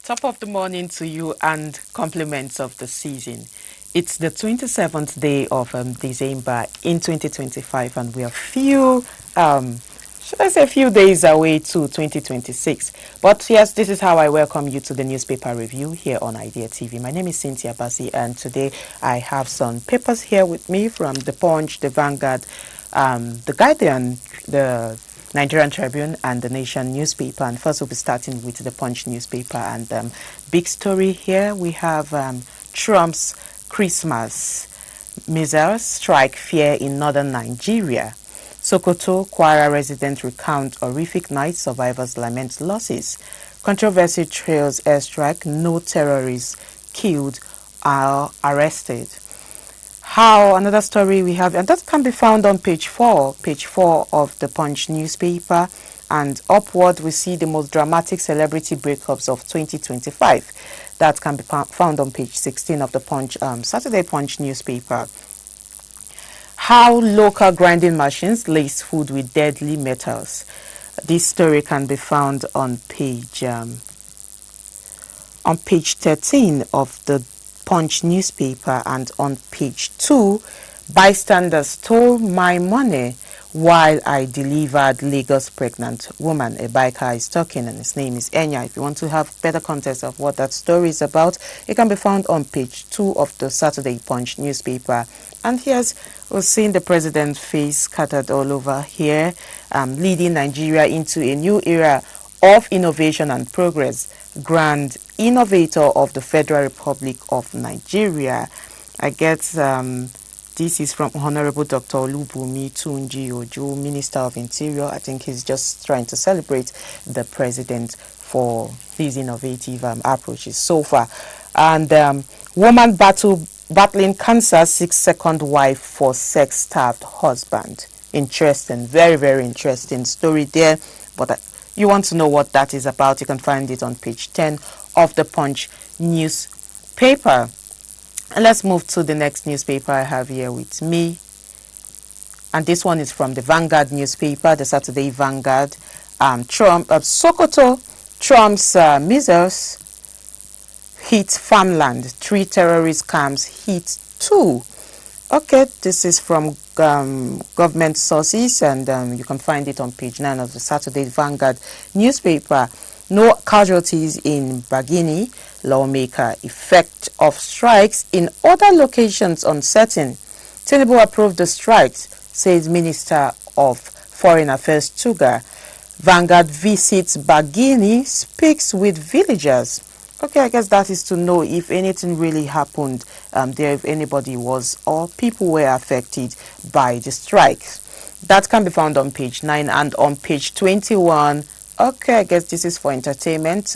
Top of the morning to you and compliments of the season. It's the 27th day of December in 2025 and we are should I say few days away to 2026. But yes, this is how I welcome you to the newspaper review here on Idea TV. My name is Cynthia Bassi and today I have some papers here with me from The Punch, The Vanguard, The Guardian, The Nigerian Tribune and The Nation newspaper. And first we'll be starting with The Punch newspaper. And big story here, we have Trump's Christmas missiles strike fear in northern Nigeria. Sokoto, Kwara residents recount horrific night, survivors lament losses. Controversy trails airstrike, no terrorists killed or arrested. How another story we have, and that can be found on page 4 of the Punch newspaper. And upward we see the most dramatic celebrity breakups of 2025. That can be found on page 16 of the Punch Saturday Punch newspaper. How local grinding machines lace food with deadly metals. This story can be found on page 13 of the Punch newspaper. And on page 2, bystanders stole my money while I delivered Lagos pregnant woman. A biker is talking and his name is Enya. If you want to have better context of what that story is about, it can be found on page 2 of the Saturday Punch newspaper. And here's we're seeing the president's face scattered all over here, leading Nigeria into a new era of innovation and progress. Grand innovator of the Federal Republic of Nigeria. I get this is from Honorable Dr. Olubumi Tunji Ojo, Minister of Interior. I think he's just trying to celebrate the president for these innovative approaches so far. And woman battling cancer, seeks second wife for sex-starved husband. Interesting, very, very interesting story there. But you want to know what that is about, you can find it on page 10 of the Punch newspaper. And let's move to the next newspaper I have here with me. And this one is from the Vanguard newspaper, the Saturday Vanguard. Sokoto, Trump's missiles hit farmland. 3 terrorist camps hit 2. Okay, this is from government sources, and you can find it on page 9 of the Saturday Vanguard newspaper. No casualties in Guinea. Lawmaker, effect of strikes in other locations uncertain. Tinubu approved the strikes, says Minister of Foreign Affairs Tuga. Vanguard visits Guinea, speaks with villagers. Okay, I guess that is to know if anything really happened there, if anybody was or people were affected by the strikes. That can be found on page 9 and on page 21. Okay, I guess this is for entertainment.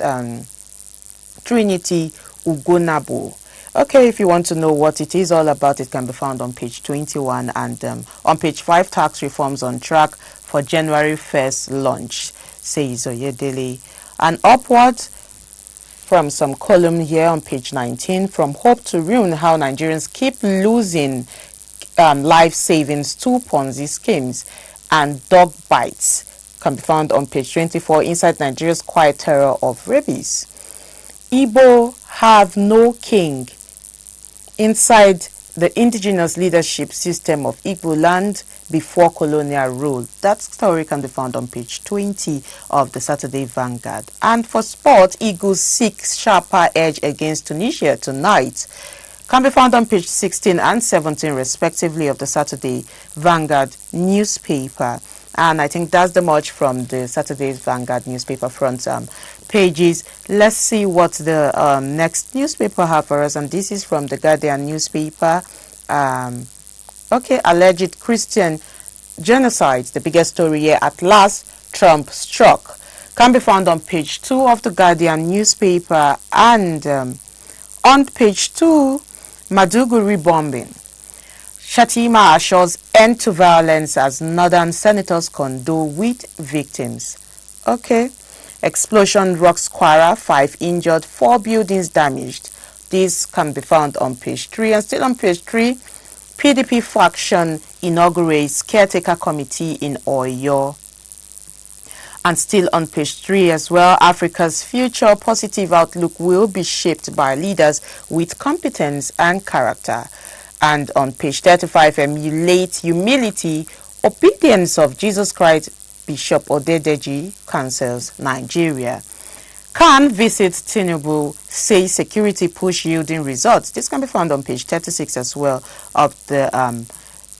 Trinity Ugonabu. Okay, if you want to know what it is all about, it can be found on page 21 and on page 5, tax reforms on track for January 1st launch, says Oyedele. And upward from some column here on page 19, from hope to ruin, how Nigerians keep losing life savings to Ponzi schemes and dog bites, can be found on page 24, inside Nigeria's quiet terror of rabies. Igbo have no king inside the indigenous leadership system of Igbo land before colonial rule. That story can be found on page 20 of the Saturday Vanguard. And for sport, Eagles seek sharper edge against Tunisia tonight. Can be found on page 16 and 17 respectively of the Saturday Vanguard newspaper. And I think that's the much from the Saturday's Vanguard newspaper front pages. Let's see what the next newspaper have for us. And this is from the Guardian newspaper. Okay, alleged Christian genocide, the biggest story here. At last, Trump struck. Can be found on page 2 of the Guardian newspaper. And on page 2, Maduguri bombing. Shatima assures end to violence as northern senators condole with victims. Okay. Explosion rocks Kwara, 5 injured, 4 buildings damaged. This can be found on page 3. And still on page 3, PDP faction inaugurates caretaker committee in Oyo. And still on page 3 as well, Africa's future positive outlook will be shaped by leaders with competence and character. And on page 35, emulate humility, obedience of Jesus Christ, Bishop Odedeji counsels Nigeria. Khan visits Tinubu, says security push yielding results. This can be found on page 36 as well of the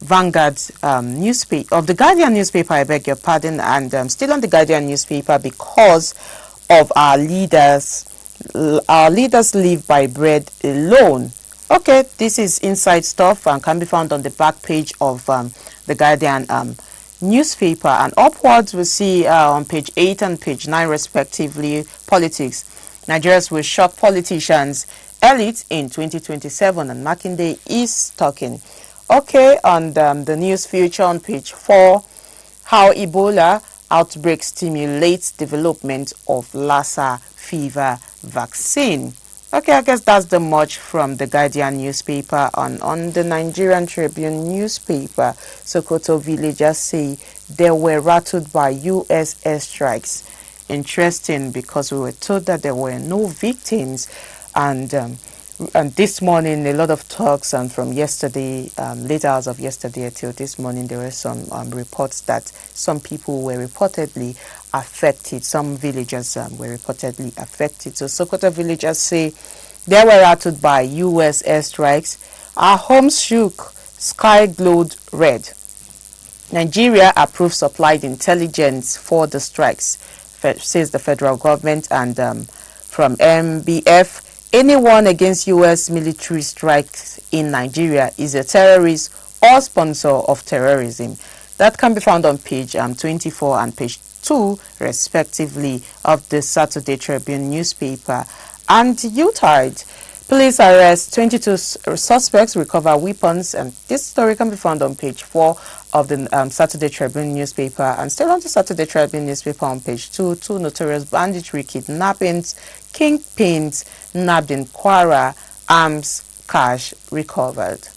Vanguard newspaper, of the Guardian newspaper, I beg your pardon, and still on the Guardian newspaper because of our leaders live by bread alone. Okay, this is inside stuff and can be found on the back page of the Guardian newspaper. And upwards we see on page 8 and page 9 respectively, politics. Nigerians will shock politicians, elite in 2027, and Makinde is talking. Okay, on the news future on page 4, how Ebola outbreak stimulates development of Lassa fever vaccine. Okay, I guess that's the much from the Guardian newspaper. On the Nigerian Tribune newspaper, Sokoto villagers say they were rattled by US airstrikes. Interesting, because we were told that there were no victims, and this morning a lot of talks, and from yesterday, late hours of yesterday till this morning, there were some reports that some people were reportedly affected. Some villagers were reportedly affected. So Sokoto villagers say they were rattled by US airstrikes. Our homes shook, sky glowed red. Nigeria approved supplied intelligence for the strikes, says the federal government. And from MBF, anyone against US military strikes in Nigeria is a terrorist or sponsor of terrorism. That can be found on page 24 and page 2 respectively of the Saturday Tribune newspaper. And Utah, police arrest 22 suspects, recover weapons, and this story can be found on page 4 of the Saturday Tribune newspaper. And still on the Saturday Tribune newspaper on page 2, 2 notorious banditry kidnappings, kingpins nabbed in Kwara, arms, cash recovered.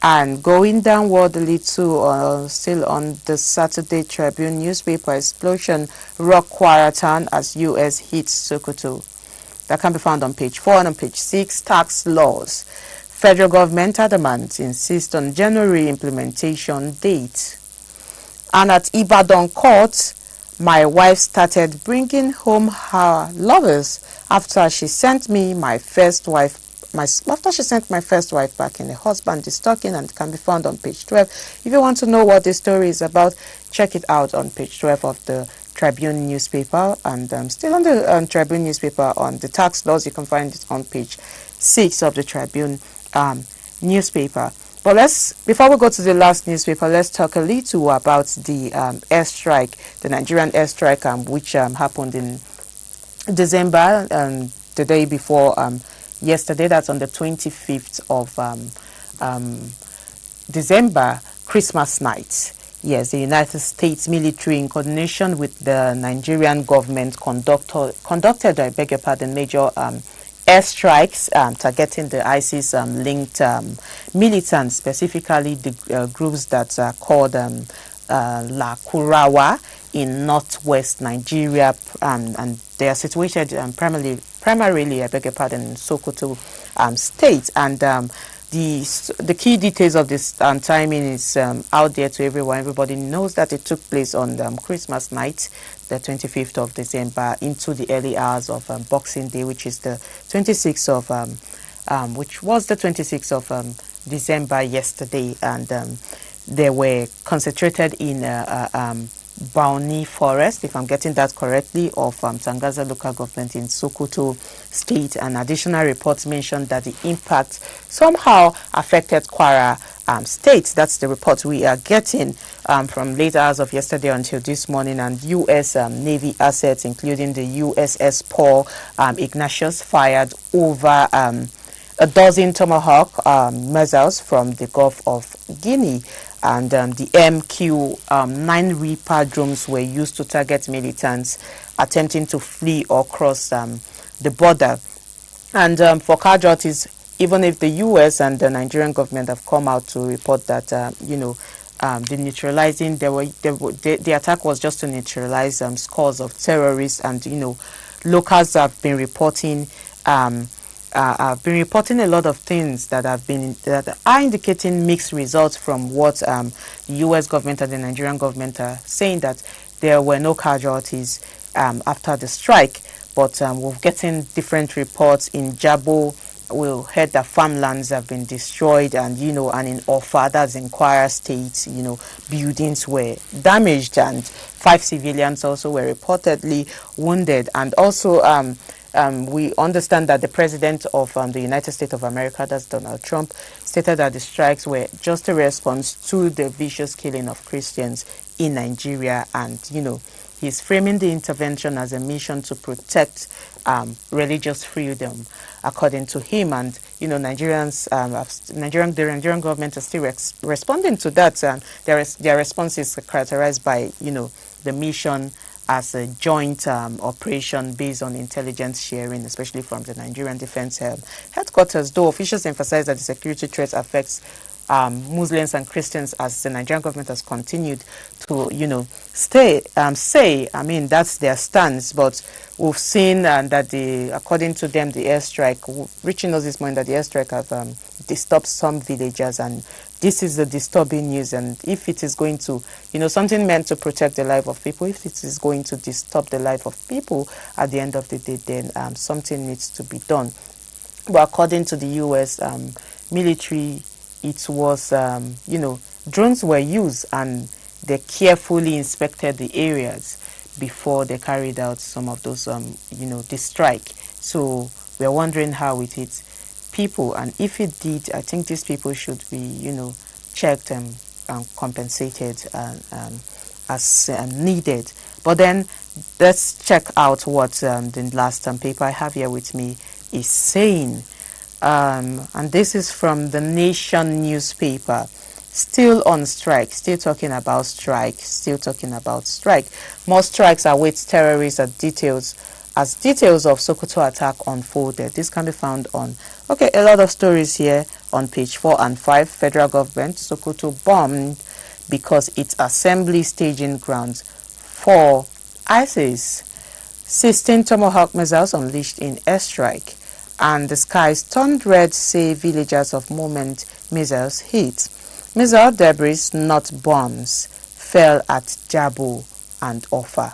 And going downward a little, still on the Saturday Tribune newspaper, explosion rock Kwara town as US hits Sokoto. That can be found on page 4 and on page 6. Tax laws. Federal government adamant insists on January implementation date. And at Ibadan court, my wife started bringing home her lovers after she sent me my first wife. After she sent my first wife back in, the husband is talking, and can be found on page 12. If you want to know what this story is about, check it out on page 12 of the Tribune newspaper. And still on the Tribune newspaper on the tax laws, you can find it on page 6 of the Tribune newspaper. But before we go to the last newspaper, let's talk a little about the airstrike, the Nigerian airstrike, which happened in December, the day before yesterday. That's on the 25th of December, Christmas night. Yes, the United States military, in coordination with the Nigerian government, conducted, I beg your pardon, major airstrikes targeting the ISIS-linked militants, specifically the groups that are called La Kurawa in northwest Nigeria, and they are situated primarily, I beg your pardon, in Sokoto state. And the key details of this timing is out there to everyone. Everybody knows that it took place on Christmas night, the 25th of December, into the early hours of Boxing Day, which is the 26th of which was the 26th of December yesterday, and they were concentrated in Bauni Forest, if I'm getting that correctly, of Tangaza local government in Sokoto state. And additional reports mentioned that the impact somehow affected Kwara state. That's the report we are getting from late hours of yesterday until this morning. And U.S. Navy assets, including the USS Paul Ignatius, fired over a dozen Tomahawk missiles from the Gulf of Guinea. And the MQ-9 Reaper drones were used to target militants attempting to flee or cross the border. And for casualties, even if the U.S. and the Nigerian government have come out to report that, the neutralizing. The attack was just to neutralize scores of terrorists, and locals have been reporting. I've been reporting a lot of things that are indicating mixed results from what the U.S. government and the Nigerian government are saying, that there were no casualties after the strike, but we're getting different reports. In Jabo, we heard that farmlands have been destroyed, and and in Ofa, that's in Kwara State, buildings were damaged, and 5 civilians also were reportedly wounded. And also we understand that the president of the United States of America, that's Donald Trump, stated that the strikes were just a response to the vicious killing of Christians in Nigeria, and he's framing the intervention as a mission to protect religious freedom, according to him. And the Nigerian government is still responding to that, and their response is characterized by the mission as a joint operation based on intelligence sharing, especially from the Nigerian Defense Headquarters, though officials emphasize that the security threat affects Muslims and Christians, as the Nigerian government has continued to, say, that's their stance. But we've seen that according to them, the airstrike, reaching us this morning, that the airstrike have disturbed some villagers, and this is the disturbing news. And if it is going to, something meant to protect the life of people, if it is going to disturb the life of people at the end of the day, then something needs to be done. But according to the U.S. Military, it was, drones were used, and they carefully inspected the areas before they carried out some of those, the strike. So we're wondering how it hit people, and if it did, I think these people should be, checked and compensated as needed. But then let's check out what the last paper I have here with me is saying. And this is from the Nation newspaper. Still on strike, still talking about strike. More strikes await terrorists as details of Sokoto attack unfolded. This can be found on, a lot of stories here on page 4 and 5. Federal government, Sokoto bombed because its assembly staging grounds for ISIS. 16 Tomahawk missiles unleashed in airstrike. And the skies turned red, say villagers of moment missiles hit. Missile debris, not bombs, fell at Jabo and Ofa.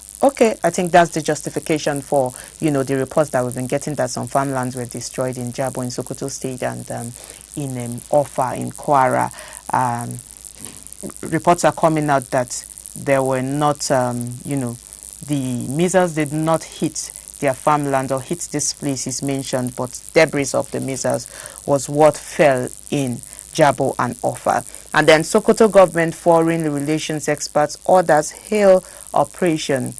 I think that's the justification for, the reports that we've been getting, that some farmlands were destroyed in Jabo, in Sokoto State, and in Ofa, in Kwara. Reports are coming out that there were not, the missiles did not hit their farmland or hit this place is mentioned, but debris of the missiles was what fell in Jabo and Ofa. And then Sokoto government foreign relations experts orders hail operation.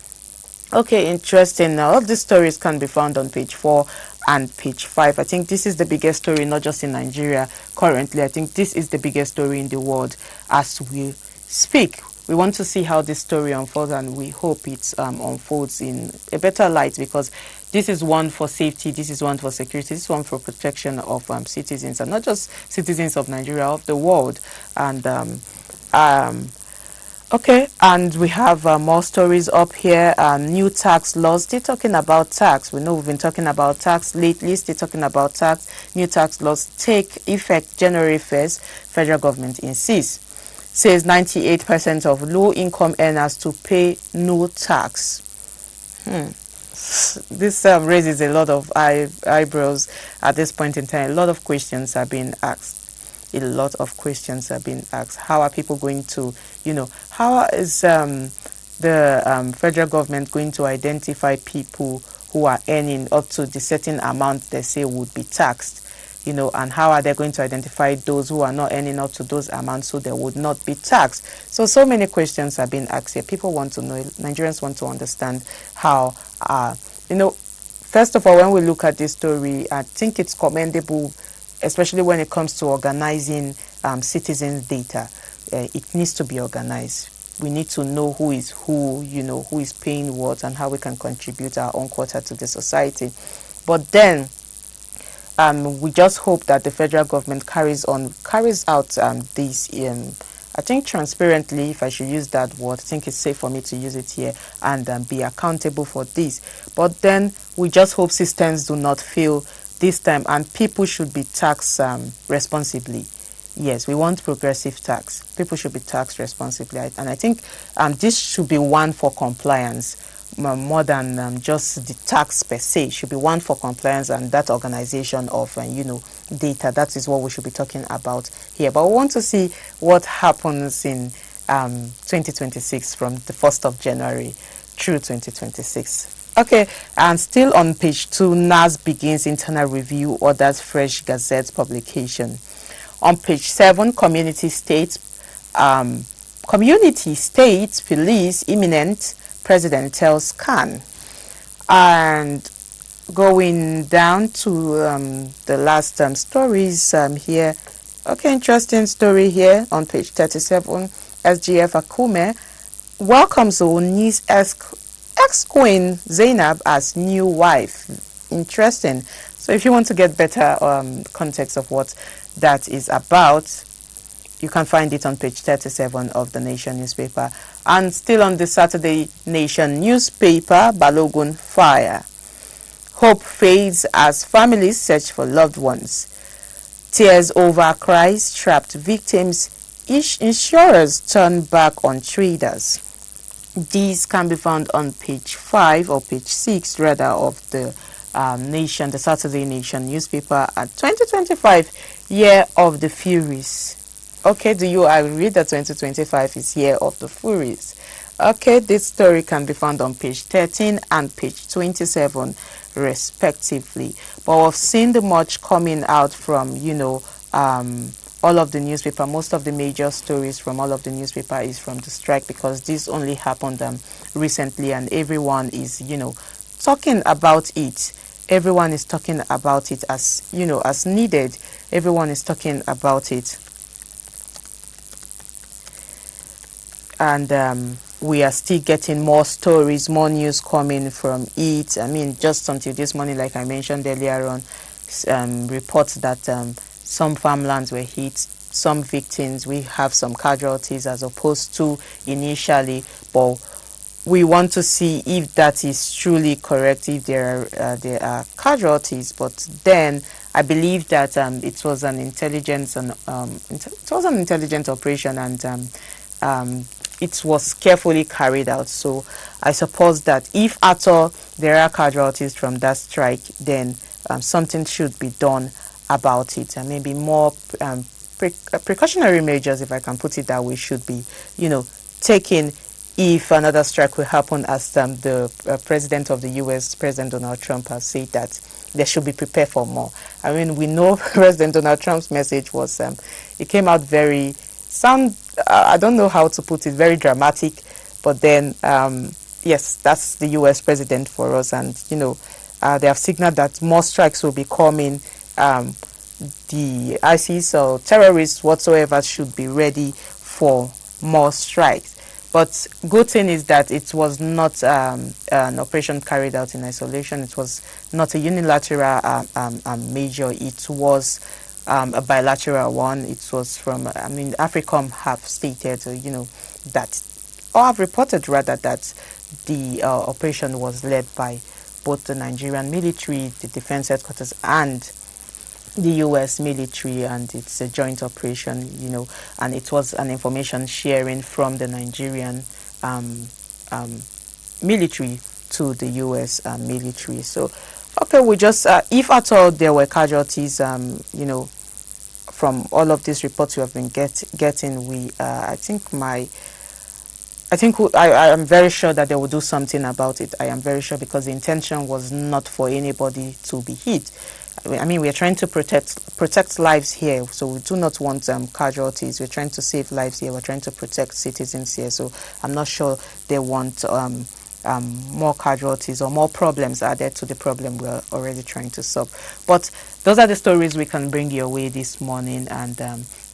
Interesting. Now, all of these stories can be found on page 4 and page 5. I think this is the biggest story, not just in Nigeria currently. I think this is the biggest story in the world as we speak. We want to see how this story unfolds, and we hope it unfolds in a better light, because this is one for safety, this is one for security, this is one for protection of citizens, and not just citizens of Nigeria, of the world. And and we have more stories up here. New tax laws. Still talking about tax. We know we've been talking about tax lately. Still talking about tax. New tax laws take effect January 1st. Federal government insists. Says 98% of low-income earners to pay no tax. This raises a lot of eyebrows at this point in time. A lot of questions are being asked. How are people going to, how is the federal government going to identify people who are earning up to the certain amount they say would be taxed? And how are they going to identify those who are not earning up to those amounts so they would not be taxed? So many questions are being asked here. People want to know, Nigerians want to understand how, first of all, when we look at this story, I think it's commendable, especially when it comes to organizing citizens' data. It needs to be organized. We need to know who is who, who is paying what, and how we can contribute our own quota to the society. But then, we just hope that the federal government carries out these I think transparently, if I should use that word, I think it's safe for me to use it here, and be accountable for this. But then we just hope systems do not fail this time, and people should be taxed responsibly. Yes, we want progressive tax. People should be taxed responsibly, and I think this should be one for compliance more than just the tax per se. It should be one for compliance and that organization of data. That is what we should be talking about here. But we want to see what happens in 2026 from the 1st of January through 2026. Okay, and still on page 2, NAS begins internal review, orders fresh Gazette publication. On page 7, community states police imminent, president tells Khan. And going down to the last stories here. Okay, interesting story here on page 37. SGF Akume welcomes Oni's ex-queen Zainab as new wife. Interesting. So if you want to get better context of what that is about, you can find it on page 37 of the Nation newspaper. And still on the Saturday Nation newspaper, Balogun fire. Hope fades as families search for loved ones. Tears over cries trapped victims. Insurers turn back on traders. These can be found on page 5 or page 6 rather of the Nation, the Saturday Nation newspaper, at 2025 Year of the Furies. Okay, do you agree that 2025 is Year of the Furies? Okay, this story can be found on page 13 and page 27 respectively. But we've seen the much coming out from all of the newspaper. Most of the major stories from all of the newspaper is from the strike, because this only happened recently, and everyone is talking about it. Everyone is talking about it as as needed. Everyone is talking about it. And we are still getting more stories, more news coming from it. I mean, just until this morning, like I mentioned earlier on, reports that some farmlands were hit, some victims, we have some casualties as opposed to initially. But we want to see if that is truly correct, if there are casualties. But then I believe that it was an intelligence and it was an intelligent operation, and it was carefully carried out. So I suppose that if at all there are casualties from that strike, then something should be done about it, and maybe more precautionary measures, if I can put it that way, should be taken if another strike will happen, as the president of the US, President Donald Trump, has said that they should be prepared for more. I mean, we know President Donald Trump's message was it came out very I don't know how to put it, very dramatic, but then yes, that's the US president for us, and they have signaled that more strikes will be coming. The ISIS or terrorists whatsoever should be ready for more strikes. But good thing is that it was not an operation carried out in isolation. It was not a unilateral measure. It was a bilateral one. It was from, AFRICOM have stated, that, or have reported rather, that the operation was led by both the Nigerian military, the defense headquarters, and the US military, and it's a joint operation, and it was an information sharing from the Nigerian military to the US military. So, okay, we just, if at all there were casualties, from all of these reports we have been getting, I am very sure that they will do something about it. I am very sure, because the intention was not for anybody to be hit. I mean, we are trying to protect lives here, so we do not want casualties. We're trying to save lives here. We're trying to protect citizens here. So I'm not sure they want more casualties or more problems added to the problem we're already trying to solve. But those are the stories we can bring your way this morning, and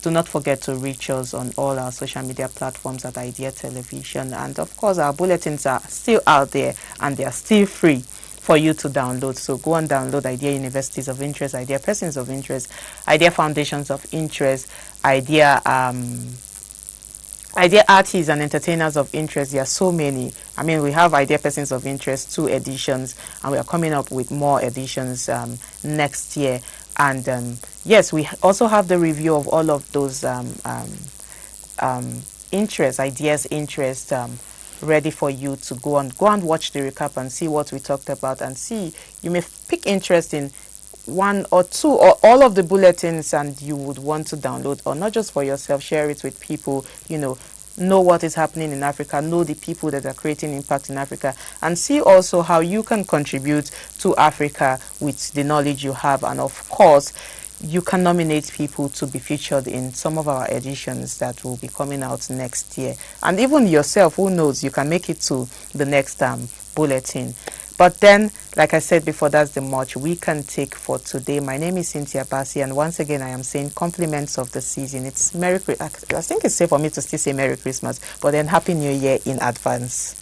do not forget to reach us on all our social media platforms at Idea Television, and of course our bulletins are still out there and they are still free for you to download. So go and download Idea Universities of Interest, Idea Persons of Interest, Idea Foundations of Interest, Idea idea artists and entertainers of interest. There are so many. I mean, we have idea persons of interest 2 editions, and we are coming up with more editions next year. And yes, we also have the review of all of those ideas, interest, ready for you to go and watch the recap and see what we talked about, and see, you may pick interest in 1 or 2 or all of the bulletins, and you would want to download, or not just for yourself, share it with people, know what is happening in Africa, know the people that are creating impact in Africa, and see also how you can contribute to Africa with the knowledge you have. And of course, you can nominate people to be featured in some of our editions that will be coming out next year. And even yourself, who knows, you can make it to the next bulletin. But then, like I said before, that's the much we can take for today. My name is Cynthia Bassi, and once again, I am saying compliments of the season. It's Merry Christmas. I think it's safe for me to still say Merry Christmas, but then Happy New Year in advance.